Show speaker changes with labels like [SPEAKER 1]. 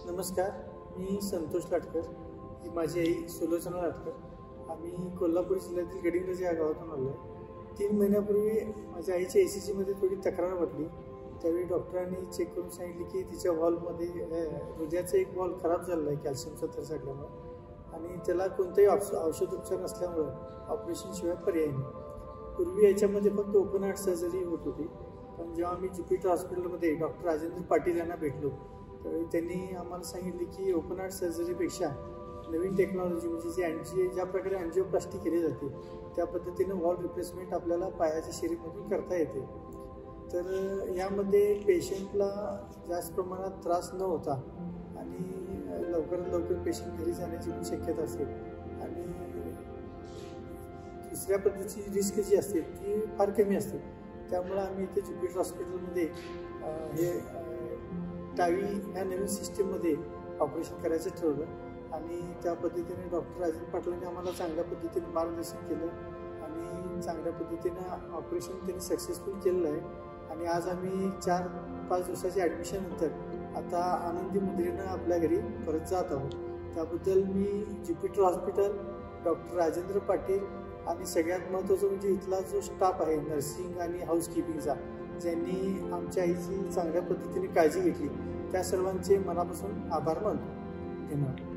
[SPEAKER 1] नमस्कार, मी संतोष लाटकर. ही माझी आई सुलोचना लाटकर. आम्ही कोल्हापूर जिल्ह्यातील गडिंग्लज या गावातून आलो आहे. 3 महिन्यापूर्वी माझ्या आईच्या ECGमध्ये थोडी तक्रार वाटली. त्यावेळी डॉक्टरांनी चेक करून सांगितले की तिच्या वॉलमध्ये हृदयाचा एक वॉल खराब झालेला आहे कॅल्शियमचा थर चढल्यामुळे, आणि त्याला कोणताही औषधोपचार नसल्यामुळं ऑपरेशनशिवाय पर्याय नाही. पूर्वी याच्यामध्ये फक्त ओपन हार्ट सर्जरी होत होती, पण जेव्हा आम्ही ज्युपिटर हॉस्पिटलमध्ये डॉक्टर राजेंद्र पाटील यांना भेटलो त्यावेळी त्यांनी आम्हाला सांगितले की ओपन हार्ट सर्जरीपेक्षा नवीन टेक्नॉलॉजी म्हणजे ज्या प्रकारे अँजिओप्लास्टी केली जाते त्या पद्धतीनं वॉल रिप्लेसमेंट आपल्याला पायाच्या शिरीमधून करता येते. तर यामध्ये पेशंटला जास्त प्रमाणात त्रास न होता आणि लवकरात लवकर पेशंट घरी जाण्याची पण शक्यता असते, आणि दुसऱ्या पद्धतीची रिस्क जी असते ती फार कमी असते. त्यामुळं आम्ही इथे ज्युपिटर हॉस्पिटलमध्ये हे टावी ह्या नवीन सिस्टीममध्ये ऑपरेशन करायचं ठरवलं, आणि त्या पद्धतीने डॉक्टर राजेंद्र पाटलांनी आम्हाला चांगल्या पद्धतीने मार्गदर्शन केलं आणि चांगल्या पद्धतीनं ऑपरेशन त्यांनी सक्सेसफुल केलेलं आहे. आणि आज आम्ही 4-5 दिवसाच्या ॲडमिशननंतर आता आनंदी मुद्रेनं आपल्या घरी परत जात आहोत. त्याबद्दल मी Jupiter hospital, doctor Rajendra Patil आणि सगळ्यात महत्त्वाचं म्हणजे इथला जो स्टाफ आहे नर्सिंग आणि हाऊसकीपिंगचा, ज्यांनी आमच्या आईची चांगल्या पद्धतीने काळजी घेतली, त्या सर्वांचे मनापासून आभार मानतो. धन्यवाद.